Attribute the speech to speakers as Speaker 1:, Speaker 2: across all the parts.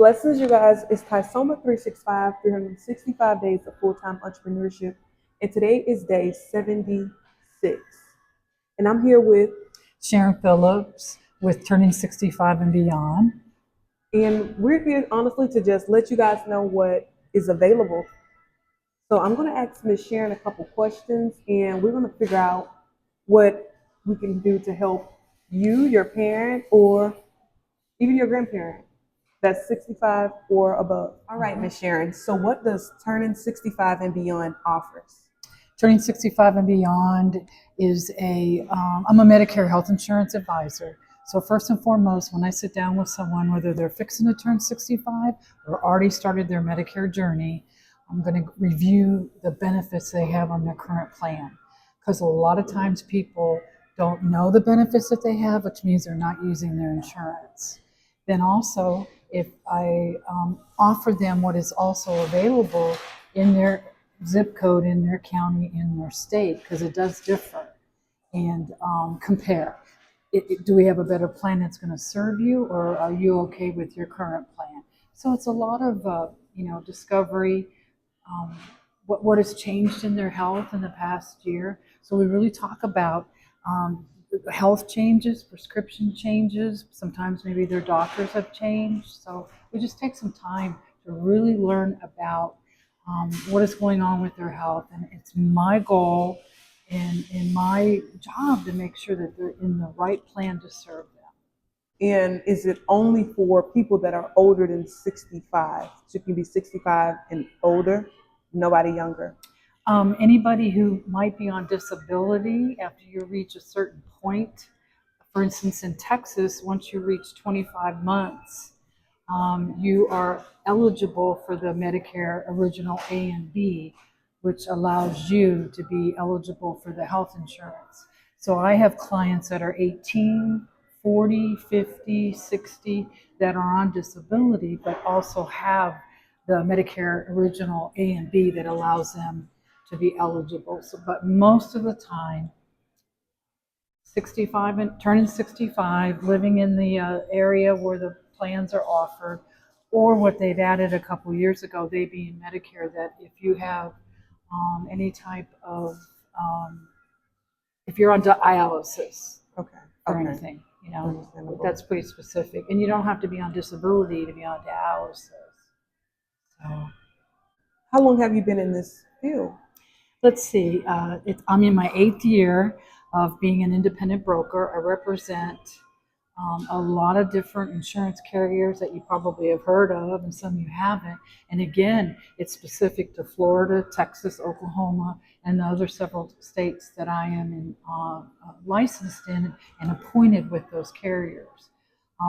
Speaker 1: Blessings, you guys. It's Tysoma 365, 365 days of full-time entrepreneurship. And today is day 76. And I'm here with,
Speaker 2: Sharon Phillips with Turning 65 and Beyond.
Speaker 1: and we're here honestly to just let you guys know what is available. So I'm going to ask Miss Sharon a couple questions, and we're going to figure out what we can do to help you, your parent, or even your grandparent that's 65 or above. All right, Miss Sharon. So what does Turning 65 and Beyond offers?
Speaker 2: Turning 65 and Beyond is I'm a Medicare health insurance advisor. So first and foremost, when I sit down with someone, whether they're fixing to turn 65 or already started their Medicare journey, I'm going to review the benefits they have on their current plan. Because a lot of times people don't know the benefits that they have, which means they're not using their insurance. Then also, if I offer them what is also available in their zip code, in their county, in their state, because it does differ, and compare. Do we have a better plan that's going to serve you, or are you okay with your current plan? So it's a lot of discovery. What has changed in their health in the past year? So we really talk about health changes, prescription changes. Sometimes maybe their doctors have changed. So we just take some time to really learn about what is going on with their health. And it's my goal and my job to make sure that they're in the right plan to serve them.
Speaker 1: And is it only for people that are older than 65? So you can be 65 and older, nobody younger.
Speaker 2: Anybody who might be on disability after you reach a certain point. For instance, in Texas, once you reach 25 months, you are eligible for the Medicare Original A and B, which allows you to be eligible for the health insurance. So I have clients that are 18, 40, 50, 60 that are on disability, but also have the Medicare Original A and B that allows them to be eligible. So, but most of the time, 65 and turning 65, living in the area where the plans are offered, or what they've added a couple years ago, they being Medicare, that if you have any type of, if you're on dialysis
Speaker 1: Okay.
Speaker 2: or
Speaker 1: Okay.
Speaker 2: anything,
Speaker 1: Understandable.
Speaker 2: that's pretty specific. And you don't have to be on disability to be on dialysis. So
Speaker 1: How long have you been in this field?
Speaker 2: let's see, I'm in my 8th year of being an independent broker. I represent a lot of different insurance carriers that you probably have heard of, and some you haven't. And again, it's specific to Florida, Texas, Oklahoma, and the other several states that I am licensed in and appointed with those carriers.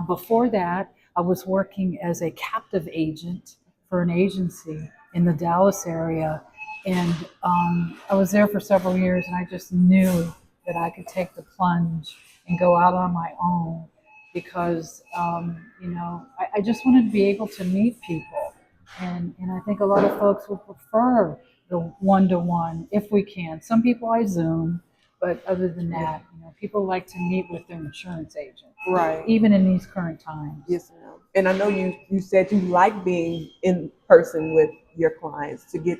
Speaker 2: Before that, I was working as a captive agent for an agency in the Dallas area. And I was there for several years, and I just knew that I could take the plunge and go out on my own because, I just wanted to be able to meet people. And I think a lot of folks would prefer the one-to-one if we can. Some people I Zoom, but other than that, people like to meet with their insurance agent.
Speaker 1: Right.
Speaker 2: Even in these current times.
Speaker 1: Yes, ma'am. And I know you said you like being in person with your clients to get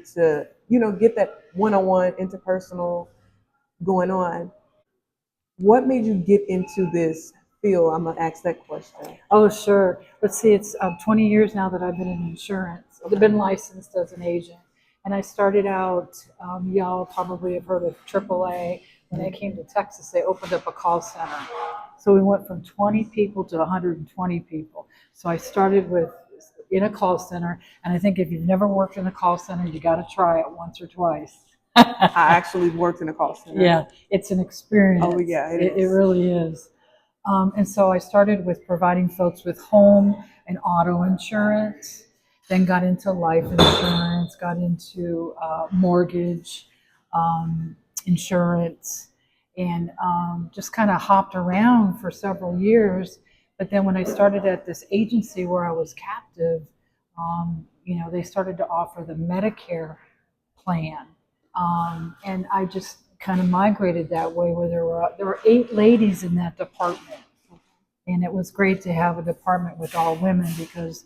Speaker 1: get that one-on-one interpersonal going on. What made you get into this field? I'm gonna ask that question.
Speaker 2: Oh, sure. Let's see, it's 20 years now that I've been in insurance. I've been licensed as an agent. And I started out, y'all probably have heard of AAA. When they came to Texas, they opened up a call center. So we went from 20 people to 120 people. So I started in a call center. And I think if you've never worked in a call center, you got to try it once or twice.
Speaker 1: I actually worked in a call center.
Speaker 2: Yeah, it's an experience.
Speaker 1: Oh, yeah,
Speaker 2: it really is. And so I started with providing folks with home and auto insurance, then got into life insurance, got into mortgage insurance, and just kind of hopped around for several years. But then when I started at this agency where I was captive, they started to offer the Medicare plan. And I just kind of migrated that way, where there were 8 ladies in that department, and it was great to have a department with all women because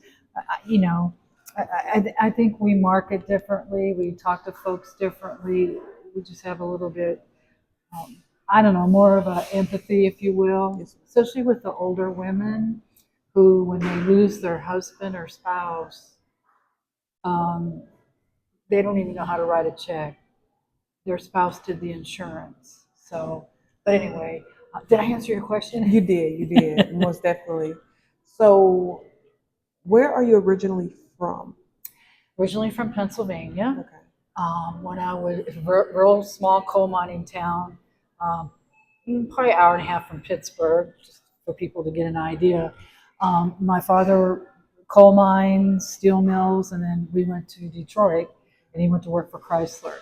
Speaker 2: you know, I think we market differently. We talk to folks differently. We just have a little bit, I don't know, more of a empathy, if you will,
Speaker 1: Yes.
Speaker 2: especially with the older women who, when they lose their husband or spouse, um, they don't even know how to write a check. Their spouse did the insurance. So, but anyway, did I answer your question?
Speaker 1: You did, most definitely. So, where are you originally from?
Speaker 2: Originally from Pennsylvania.
Speaker 1: Okay.
Speaker 2: When I was a real small coal mining town, um, probably an hour and a half from Pittsburgh, just for people to get an idea. My father, coal mines, steel mills, and then we went to Detroit, and he went to work for Chrysler.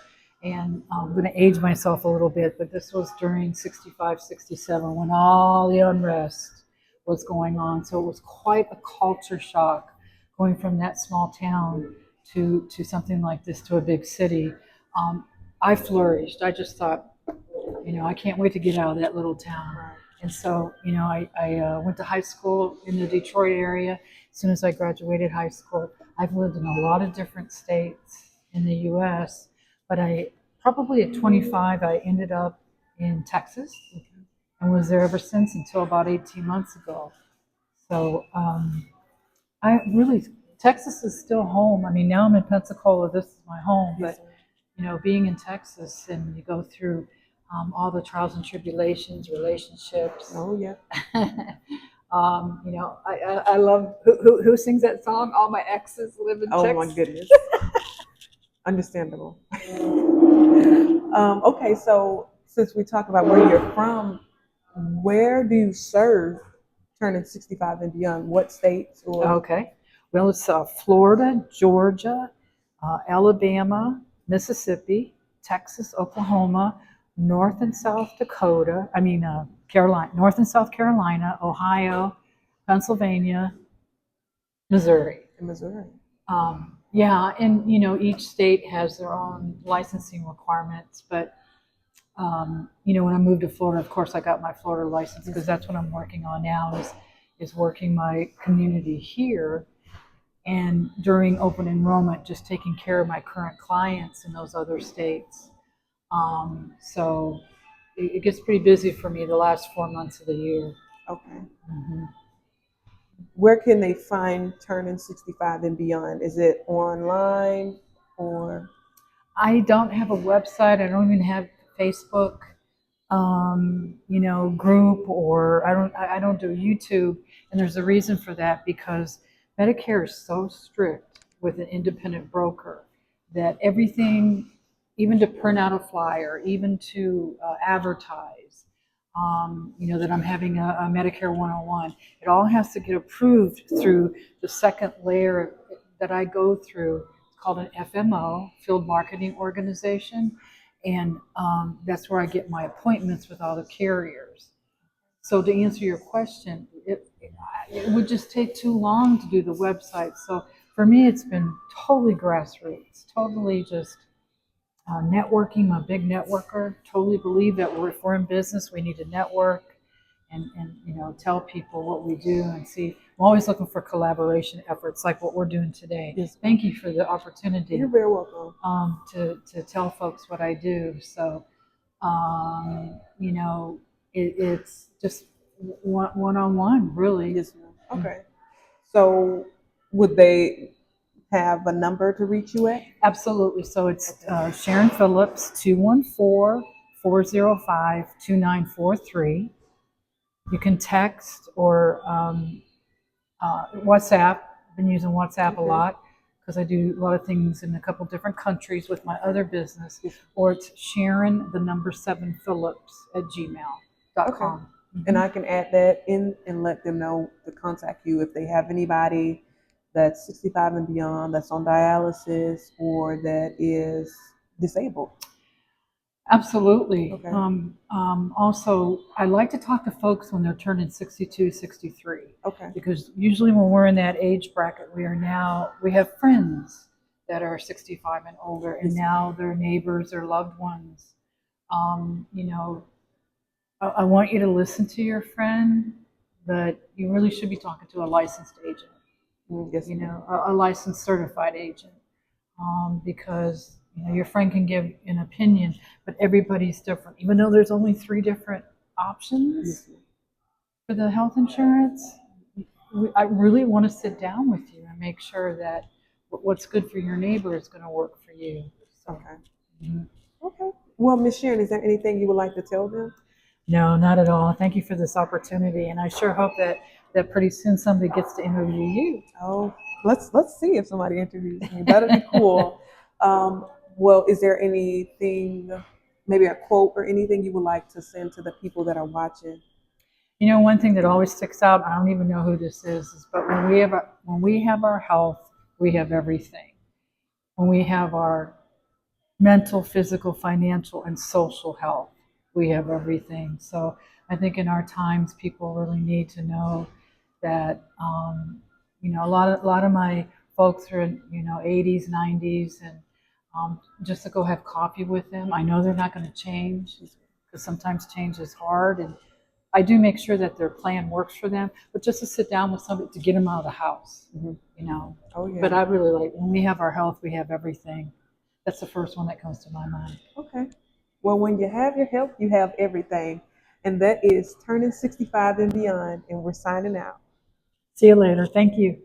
Speaker 2: And I'm going to age myself a little bit, but this was during 65, 67, when all the unrest was going on. So it was quite a culture shock going from that small town to something like this, to a big city. Um, I flourished. I just thought, I can't wait to get out of that little town. And so, I went to high school in the Detroit area. As soon as I graduated high school, I've lived in a lot of different states in the U.S., but I probably at 25, I ended up in Texas and was there ever since until about 18 months ago. So I really, Texas is still home. I mean, now I'm in Pensacola. This is my home, but being in Texas and you go through all the trials and tribulations, relationships.
Speaker 1: Oh, yeah.
Speaker 2: I love who sings that song? All my exes live in Texas.
Speaker 1: Oh my goodness. Understandable. Okay, so since we talk about where you're from, where do you serve turning 65 and beyond? What states or?
Speaker 2: Okay. Well, it's Florida, Georgia, Alabama, Mississippi, Texas, Oklahoma, North and South Dakota. Carolina, North and South Carolina, Ohio, Pennsylvania, Missouri.
Speaker 1: In Missouri.
Speaker 2: Yeah, and each state has their own licensing requirements. But when I moved to Florida, of course, I got my Florida license because that's what I'm working on now is working my community here. And during open enrollment, just taking care of my current clients in those other states. So it gets pretty busy for me the last 4 months of the year.
Speaker 1: Okay.
Speaker 2: Mm-hmm.
Speaker 1: Where can they find Turning 65 and Beyond? Is it online or?
Speaker 2: I don't have a website. I don't even have Facebook, group, or I don't do YouTube. And there's a reason for that, because Medicare is so strict with an independent broker that everything, even to print out a flyer, even to advertise, that I'm having a Medicare 101, it all has to get approved through the second layer that I go through. It's called an FMO, Field Marketing Organization. And that's where I get my appointments with all the carriers. So to answer your question, it would just take too long to do the website. So for me, it's been totally grassroots, totally just networking. I'm a big networker. Totally believe that if we're in business, we need to network and tell people what we do and see. I'm always looking for collaboration efforts like what we're doing today.
Speaker 1: Yes.
Speaker 2: Thank you for the opportunity.
Speaker 1: You're very welcome.
Speaker 2: To tell folks what I do. So, it's just one-on-one, really.
Speaker 1: Yes, ma'am. Okay. So would they have a number to reach you at?
Speaker 2: Absolutely. So it's Sharon Phillips, 214-405-2943. You can text or WhatsApp. I've been using WhatsApp a lot because I do a lot of things in a couple different countries with my other business. Or it's Sharon, the number 7 Phillips at gmail.com.
Speaker 1: Okay.
Speaker 2: Mm-hmm.
Speaker 1: And I can add that in and let them know to contact you if they have anybody that's 65 and beyond, that's on dialysis, or that is disabled.
Speaker 2: Absolutely.
Speaker 1: Okay.
Speaker 2: Also, I like to talk to folks when they're turning 62, 63.
Speaker 1: Okay.
Speaker 2: Because usually when we're in that age bracket we have friends that are 65 and older, and now their neighbors or loved ones. I want you to listen to your friend, but you really should be talking to a licensed agent.
Speaker 1: Yes,
Speaker 2: you
Speaker 1: ma'am.
Speaker 2: know, a licensed certified agent, because you know your friend can give an opinion, but everybody's different. Even though there's only 3 different options
Speaker 1: Yes, ma'am.
Speaker 2: for the health insurance, I really want to sit down with you and make sure that what's good for your neighbor is going to work for you. So,
Speaker 1: Okay.
Speaker 2: mhm.
Speaker 1: Okay. Well, Miss Sharon, is there anything you would like to tell them?
Speaker 2: No, not at all. Thank you for this opportunity, and I sure hope that pretty soon somebody gets to interview you.
Speaker 1: Oh, let's see if somebody interviews me. That'd be cool. Um, well, is there anything, maybe a quote or anything you would like to send to the people that are watching?
Speaker 2: You know, one thing that always sticks out, I don't even know who this is but when we have our health, we have everything. When we have our mental, physical, financial, and social health, we have everything. So I think in our times, people really need to know that, you know, a lot of my folks are in, you know, 80s, 90s, and just to go have coffee with them. I know they're not going to change because sometimes change is hard, and I do make sure that their plan works for them, but just to sit down with somebody to get them out of the house,
Speaker 1: Hmm.
Speaker 2: you know.
Speaker 1: Oh,
Speaker 2: But
Speaker 1: yeah.
Speaker 2: I really like when we have our health, we have everything. That's the first one that comes to my mind.
Speaker 1: Okay. Well, when you have your health, you have everything. And that is turning 65 and beyond. And we're signing out.
Speaker 2: See you later. Thank you.